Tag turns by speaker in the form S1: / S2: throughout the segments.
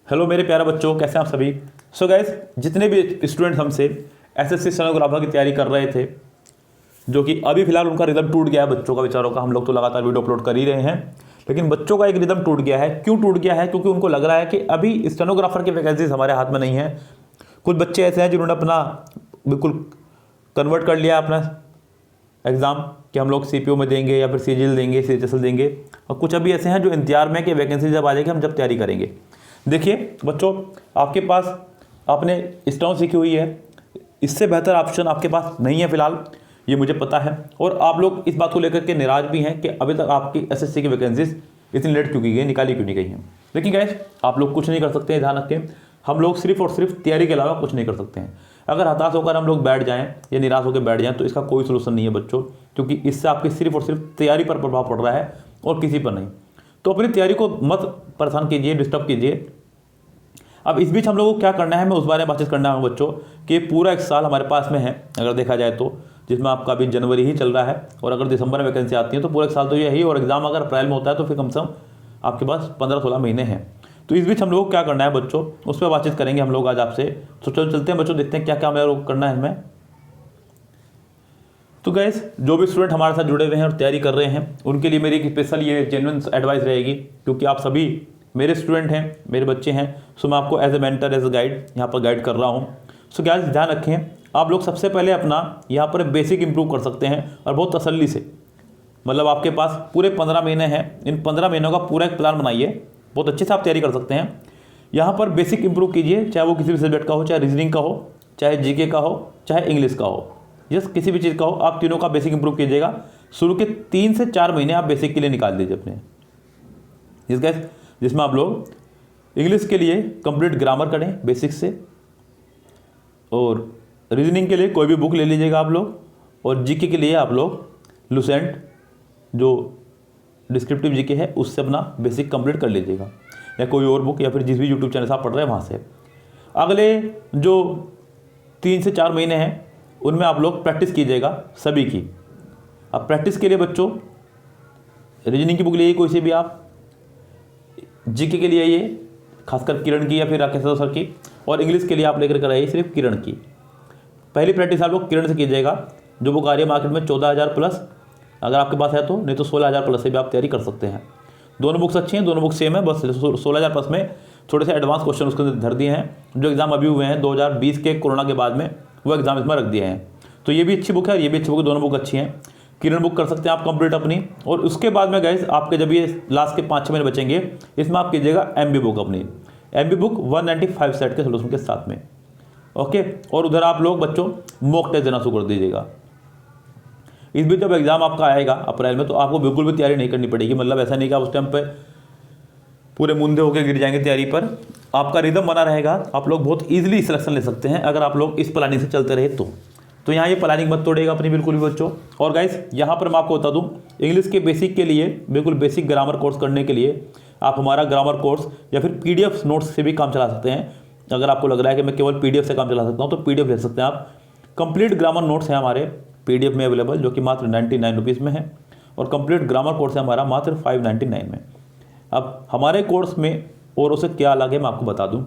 S1: Hello मेरे प्यारे बच्चों, कैसे हैं आप सभी। सो गाइस, जितने भी स्टूडेंट्स हमसे एसएससी स्टेनोग्राफर की तैयारी कर रहे थे, जो कि अभी फिलहाल उनका रिदम टूट गया है बच्चों का, बेचारों का। हम लोग तो लगातार वीडियो अपलोड कर ही रहे हैं, लेकिन बच्चों का एक रिदम टूट गया है। क्यों टूट गया है? क्योंकि उनको लग रहा है कि अभी स्टेनोग्राफर की वैकेंसीज हमारे हाथ में नहीं है। कुछ बच्चे ऐसे हैं जिन्होंने अपना बिल्कुल कन्वर्ट कर लिया अपना एग्ज़ाम कि हम लोग सीपीओ में देंगे या फिर सीजीएल देंगे, सीएचएसएल देंगे। और कुछ अभी ऐसे हैं जो इंतजार में कि वैकेंसी जब आ जाएगी हम जब तैयारी करेंगे। देखिए बच्चों, आपके पास आपने स्टेनो सीखी हुई है, इससे बेहतर ऑप्शन आपके पास नहीं है फिलहाल, ये मुझे पता है। और आप लोग इस बात को लेकर के निराश भी हैं कि अभी तक आपकी एसएससी की वैकेंसीज इतनी लेट क्यों की गई, निकाली क्यों नहीं गई हैं। लेकिन गाइस, आप लोग कुछ नहीं कर सकते हैं, ध्यान रखें। हम लोग सिर्फ और सिर्फ तैयारी के अलावा कुछ नहीं कर सकते हैं। अगर हताश होकर हम लोग बैठ जाएं या निराश होकर बैठ जाएं तो इसका कोई सोल्यूशन नहीं है बच्चों, क्योंकि इससे आपकी सिर्फ और सिर्फ तैयारी पर प्रभाव पड़ रहा है और किसी पर नहीं। तो अपनी तैयारी को मत परेशान कीजिए, डिस्टर्ब कीजिए। अब इस बीच हम लोगों को क्या करना है, मैं उस बारे में बातचीत करना है बच्चों कि पूरा एक साल हमारे पास में है अगर देखा जाए तो, जिसमें आपका अभी जनवरी ही चल रहा है और अगर दिसंबर में वैकेंसी आती है तो पूरा एक साल तो यही। और एग्जाम अगर अप्रैल में होता है तो फिर कम से कम आपके पास 15-16 महीने हैं। तो इस बीच हम लोग को क्या करना है बच्चों, उस पर बातचीत करेंगे हम लोग आज आपसे। तो चलो चलते हैं बच्चों, देखते हैं क्या क्या हमें लोग करना है हमें। तो गैस, जो भी स्टूडेंट हमारे साथ जुड़े हुए हैं और तैयारी कर रहे हैं उनके लिए मेरी एक स्पेशल ये जेन्युइन एडवाइस रहेगी, क्योंकि आप सभी मेरे स्टूडेंट हैं, मेरे बच्चे हैं। सो मैं आपको as a mentor, as a guide यहाँ पर गाइड कर रहा हूँ। सो गैस, ध्यान रखें, आप लोग सबसे पहले अपना यहाँ पर बेसिक इंप्रूव कर सकते हैं और बहुत तसल्ली से। मतलब आपके पास पूरे 15 महीने हैं, इन 15 महीनों का पूरा एक प्लान बनाइए, बहुत अच्छे से आप तैयारी कर सकते हैं। यहाँ पर बेसिक इंप्रूव कीजिए, चाहे वो किसी भी सब्जेक्ट का हो, चाहे रीजनिंग का हो, चाहे जीके का हो, चाहे इंग्लिश का हो, यस किसी भी चीज़ का हो, आप तीनों का बेसिक इंप्रूव कीजिएगा। शुरू के 3 से 4 महीने आप बेसिक के लिए निकाल दीजिए अपने, जिसमें आप लोग इंग्लिश के लिए कंप्लीट ग्रामर करें बेसिक से, और रीजनिंग के लिए कोई भी बुक ले लीजिएगा आप लोग, और जीके के लिए आप लोग लुसेंट जो डिस्क्रिप्टिव जीके है उससे अपना बेसिक कंप्लीट कर लीजिएगा, या कोई और बुक या फिर जिस भी यूट्यूब चैनल से आप पढ़ रहे हैं वहाँ से। अगले जो 3 से 4 महीने हैं उनमें आप लोग प्रैक्टिस कीजिएगा सभी की। अब प्रैक्टिस के लिए बच्चों रीजनिंग की बुक लीजिए कोई से भी आप, जीके के लिए ये खासकर किरण की या फिर राकेश सर की, और इंग्लिश के लिए आप लेकर कर आइए सिर्फ किरण की। पहली प्रैक्टिस आप लोग किरण से कीजिएगा, जो बुक आ रही है मार्केट में 14,000 प्लस, अगर आपके पास है तो, नहीं तो 16,000 प्लस से भी आप तैयारी कर सकते हैं। दोनों बुक्स अच्छी हैं, दोनों बुक सेम है, बस 16,000 प्लस में थोड़े से एडवांस क्वेश्चन उसके अंदर धर दिए हैं। जो एग्जाम अभी हुए हैं 2020 के कोरोना के बाद में, वो एग्जाम इसमें रख दिए हैं। तो ये भी अच्छी बुक है और ये भी अच्छी बुक है, दोनों बुक अच्छी हैं। किरण बुक कर सकते हैं आप कंप्लीट अपनी। और उसके बाद में गाइस, आपके जब ये लास्ट के 5-6 महीने बचेंगे, इसमें आप कीजिएगा एमबी बुक अपनी, एमबी बुक 195 सेट के सोल्यूशन के साथ में, ओके। और उधर आप लोग बच्चों मॉक टेस्ट देना शुरू कर दीजिएगा। इस बीच जब एग्जाम आपका आएगा अप्रैल में, तो आपको बिल्कुल भी तैयारी नहीं करनी पड़ेगी। मतलब ऐसा नहीं कि आप उस टाइम पे पूरे मुंदे होकर गिर जाएंगे तैयारी पर, आपका रिदम बना रहेगा। आप लोग बहुत ईजिली सिलेक्शन ले सकते हैं अगर आप लोग इस प्लानिंग से चलते रहे तो यहाँ ये प्लानिंग मत तोड़ेगा अपनी बिल्कुल भी बच्चों। और गाइस, यहाँ पर मैं आपको बता दूँ, इंग्लिश के बेसिक के लिए, बिल्कुल बेसिक ग्रामर कोर्स करने के लिए आप हमारा ग्रामर कोर्स या फिर पीडीएफ नोट्स से भी काम चला सकते हैं। अगर आपको लग रहा है कि मैं केवल पीडीएफ से काम चला सकता हूँ तो पीडीएफ ले सकते हैं आप। कंप्लीट ग्रामर नोट्स हैं हमारे पीडीएफ में अवेलेबल, जो कि मात्र 99 रुपीज़ में है, और कंप्लीट ग्रामर कोर्स है हमारा मात्र 599 में। अब हमारे कोर्स में औरों से क्या अलग है मैं आपको बता दूं।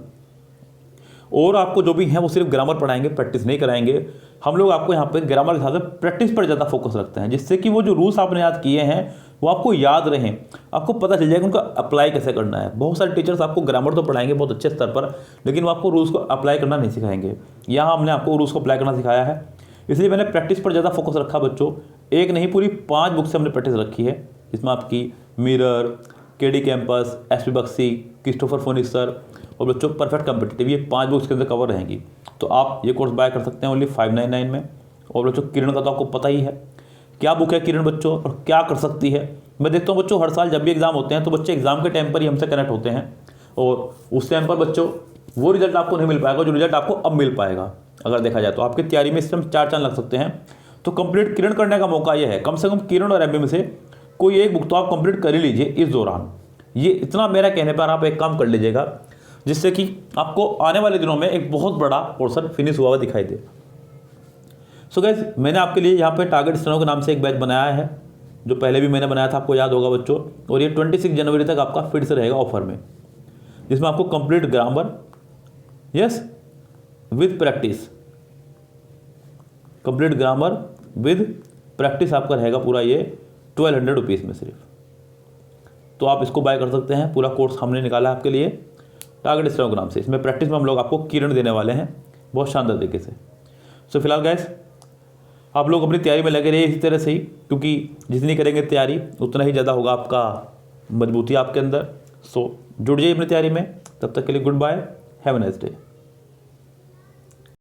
S1: और आपको जो भी है वो सिर्फ ग्रामर पढ़ाएंगे, प्रैक्टिस नहीं कराएंगे। हम लोग आपको यहाँ पे ग्रामर के साथ प्रैक्टिस पर ज़्यादा फोकस रखते हैं, जिससे कि वो जो रूल्स आपने याद किए हैं वो आपको याद रहें, आपको पता चल जाएगा उनका अप्लाई कैसे करना है। बहुत सारे टीचर्स आपको ग्रामर तो पढ़ाएंगे बहुत अच्छे स्तर पर, लेकिन वो आपको रूल्स को अप्लाई करना नहीं सिखाएंगे। यहाँ हमने आपको रूल्स को अप्लाई करना सिखाया है, इसलिए मैंने प्रैक्टिस पर ज़्यादा फोकस रखा बच्चों। एक नहीं, पूरी 5 बुक से हमने प्रैक्टिस रखी है, जिसमें आपकी mirror, KD campus, SP Bakshi, Christopher Phoenix sir और बच्चों परफेक्ट कॉम्पिटिटिव, ये 5 बुक्स के अंदर कवर रहेंगी। तो आप ये कोर्स बाय कर सकते हैं ओनली 599 में। और बच्चों किरण का तो आपको पता ही है क्या बुक है किरण बच्चों, और क्या कर सकती है। मैं देखता हूँ बच्चों, हर साल जब भी एग्जाम होते हैं तो बच्चे एग्जाम के टाइम पर ही हमसे कनेक्ट होते हैं, और उस टाइम पर बच्चों वो रिजल्ट आपको नहीं मिल पाएगा जो रिजल्ट आपको अब मिल पाएगा। अगर देखा जाए तो आपकी तैयारी में इस टाइम 4 चांद लग सकते हैं। तो कंप्लीट किरण करने का मौका ये है, कम से कम किरण और एमबी में से कोई एक बुक तो आप कंप्लीट कर ही लीजिए इस दौरान। ये इतना मेरा कहने पर आप एक काम कर लीजिएगा, जिससे कि आपको आने वाले दिनों में एक बहुत बड़ा पोर्शन फिनिश हुआ दिखाई दे। सो गाइस, मैंने आपके लिए यहाँ पे टारगेट स्टेनो के नाम से एक बैच बनाया है, जो पहले भी मैंने बनाया था, आपको याद होगा बच्चों। और ये 26 जनवरी तक आपका फिर से रहेगा ऑफर में। जिसमें आपको complete grammar, yes, with practice, complete grammar with practice आपका रहेगा पूरा ये 1200 रुपीज़ में सिर्फ। तो आप इसको बाय कर सकते हैं। पूरा कोर्स हमने निकाला है आपके लिए टारगेट स्टेनोग्राम से। इसमें प्रैक्टिस में हम लोग आपको किरण देने वाले हैं बहुत शानदार तरीके से। सो फिलहाल गाइस आप लोग अपनी तैयारी में लगे रहिए इसी तरह से ही, क्योंकि जितनी करेंगे तैयारी उतना ही ज़्यादा होगा आपका मजबूती आपके अंदर। सो जुड़ जाइए अपनी तैयारी में। तब तक के लिए good bye, have a nice day.